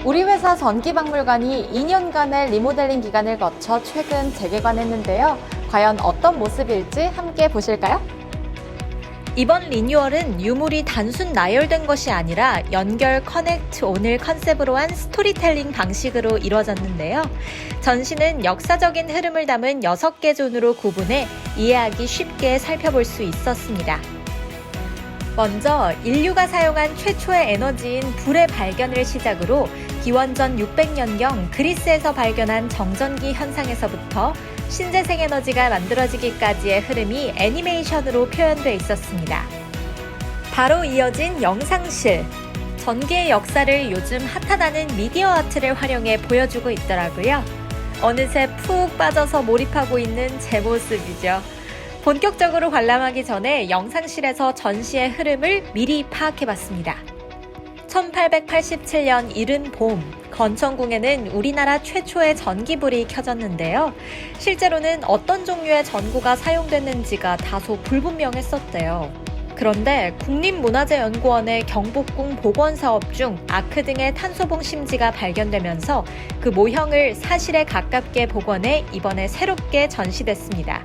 우리 회사 전기박물관이 2년간의 리모델링 기간을 거쳐 최근 재개관했는데요. 과연 어떤 모습일지 함께 보실까요? 이번 리뉴얼은 유물이 단순 나열된 것이 아니라 연결, 커넥트, 온을 컨셉으로 한 스토리텔링 방식으로 이루어졌는데요. 전시는 역사적인 흐름을 담은 6개 존으로 구분해 이해하기 쉽게 살펴볼 수 있었습니다. 먼저 인류가 사용한 최초의 에너지인 불의 발견을 시작으로 기원전 600년경 그리스에서 발견한 정전기 현상에서부터 신재생 에너지가 만들어지기까지의 흐름이 애니메이션으로 표현돼 있었습니다. 바로 이어진 영상실. 전기의 역사를 요즘 핫하다는 미디어 아트를 활용해 보여주고 있더라고요. 어느새 푹 빠져서 몰입하고 있는 제 모습이죠. 본격적으로 관람하기 전에 영상실에서 전시의 흐름을 미리 파악해봤습니다. 1887년 이른 봄, 건천궁에는 우리나라 최초의 전기불이 켜졌는데요. 실제로는 어떤 종류의 전구가 사용됐는지가 다소 불분명했었대요. 그런데 국립문화재연구원의 경복궁 복원사업 중 아크 등의 탄소봉 심지가 발견되면서 그 모형을 사실에 가깝게 복원해 이번에 새롭게 전시됐습니다.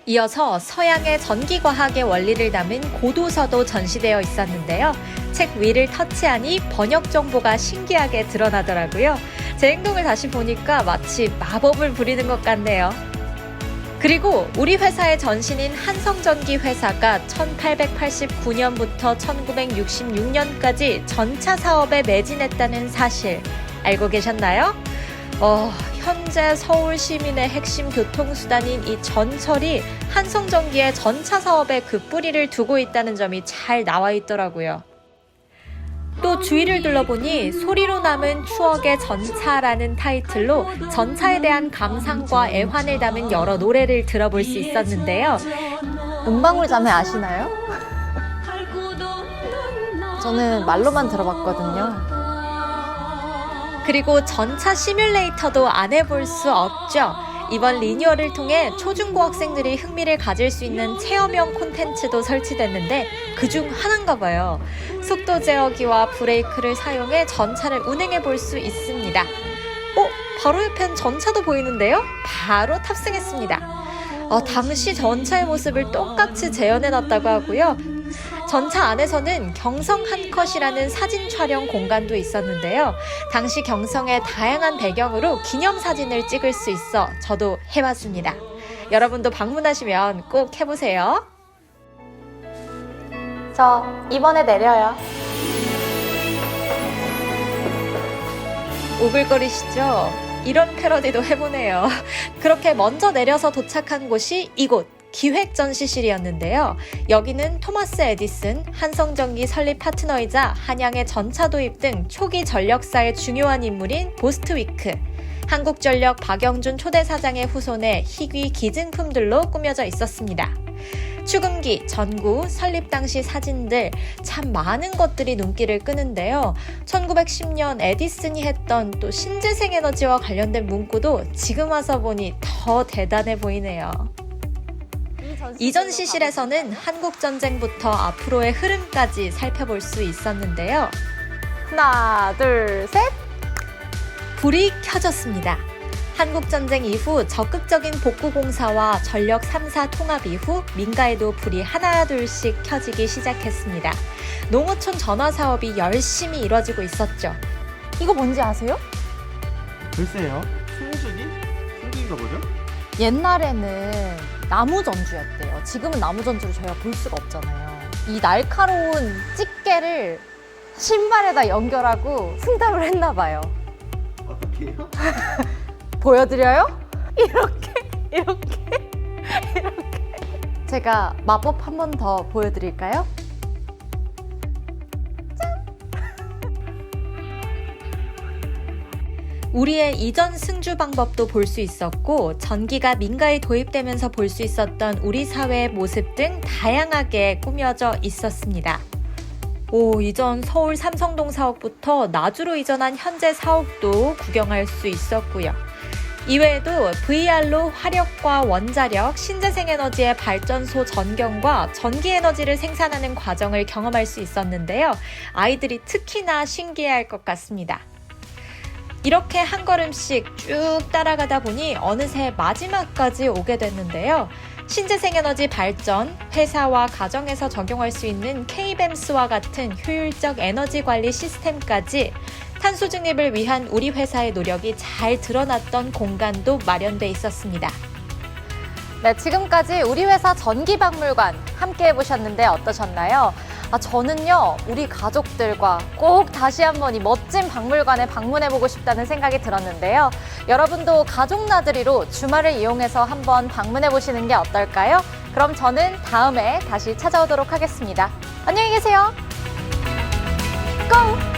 이어서 서양의 전기과학의 원리를 담은 고도서도 전시되어 있었는데요. 책 위를 터치하니 번역 정보가 신기하게 드러나더라고요. 제 행동을 다시 보니까 마치 마법을 부리는 것 같네요. 그리고 우리 회사의 전신인 한성전기 회사가 1889년부터 1966년까지 전차 사업에 매진했다는 사실 알고 계셨나요? 현재 서울 시민의 핵심 교통수단인 이 전철이 한성전기의 전차 사업에 그 뿌리를 두고 있다는 점이 잘 나와 있더라고요. 또 주위를 둘러보니 소리로 남은 추억의 전차라는 타이틀로 전차에 대한 감상과 애환을 담은 여러 노래를 들어볼 수 있었는데요. 은방울 자매 아시나요? 저는 말로만 들어봤거든요. 그리고 전차 시뮬레이터도 안 해볼 수 없죠. 이번 리뉴얼을 통해 초중고 학생들이 흥미를 가질 수 있는 체험형 콘텐츠도 설치됐는데 그중 하나인가 봐요. 속도 제어기와 브레이크를 사용해 전차를 운행해 볼 수 있습니다. 바로 옆엔 전차도 보이는데요? 바로 탑승했습니다. 당시 전차의 모습을 똑같이 재현해놨다고 하고요. 전차 안에서는 경성 한컷이라는 사진 촬영 공간도 있었는데요. 당시 경성의 다양한 배경으로 기념사진을 찍을 수 있어 저도 해봤습니다. 여러분도 방문하시면 꼭 해보세요. 저 이번에 내려요. 오글거리시죠? 이런 패러디도 해보네요. 그렇게 먼저 내려서 도착한 곳이 이곳 기획전시실이었는데요. 여기는 토마스 에디슨, 한성전기 설립 파트너이자 한양의 전차 도입 등 초기 전력사의 중요한 인물인 보스트위크, 한국전력 박영준 초대사장의 후손의 희귀 기증품들로 꾸며져 있었습니다. 추금기, 전구, 설립 당시 사진들 참 많은 것들이 눈길을 끄는데요. 1910년 에디슨이 했던 또 신재생 에너지와 관련된 문구도 지금 와서 보니 더 대단해 보이네요. 이 전시실에서는 한국전쟁부터 앞으로의 흐름까지 살펴볼 수 있었는데요. 하나, 둘, 셋! 불이 켜졌습니다. 한국전쟁 이후 적극적인 복구공사와 전력 3사 통합 이후 민가에도 불이 하나 둘씩 켜지기 시작했습니다. 농어촌 전화 사업이 열심히 이뤄지고 있었죠. 이거 뭔지 아세요? 글쎄요. 승주기? 승주기가 뭐죠? 옛날에는 나무 전주였대요. 지금은 나무 전주를 저희가 볼 수가 없잖아요. 이 날카로운 집게를 신발에다 연결하고 승답을 했나 봐요. 어떻게요? 보여드려요? 이렇게. 제가 마법 한 번 더 보여드릴까요? 우리의 이전 승주 방법도 볼 수 있었고 전기가 민가에 도입되면서 볼 수 있었던 우리 사회의 모습 등 다양하게 꾸며져 있었습니다. 이전 서울 삼성동 사옥부터 나주로 이전한 현재 사옥도 구경할 수 있었고요. 이외에도 VR로 화력과 원자력, 신재생에너지의 발전소 전경과 전기에너지를 생산하는 과정을 경험할 수 있었는데요. 아이들이 특히나 신기해할 것 같습니다. 이렇게 한 걸음씩 쭉 따라가다 보니 어느새 마지막까지 오게 됐는데요. 신재생에너지 발전, 회사와 가정에서 적용할 수 있는 K-BEMS와 같은 효율적 에너지 관리 시스템까지 탄소 중립을 위한 우리 회사의 노력이 잘 드러났던 공간도 마련돼 있었습니다. 네, 지금까지 우리 회사 전기박물관 함께 해보셨는데 어떠셨나요? 저는요, 우리 가족들과 꼭 다시 한번 이 멋진 박물관에 방문해보고 싶다는 생각이 들었는데요. 여러분도 가족 나들이로 주말을 이용해서 한번 방문해보시는 게 어떨까요? 그럼 저는 다음에 다시 찾아오도록 하겠습니다. 안녕히 계세요. 고!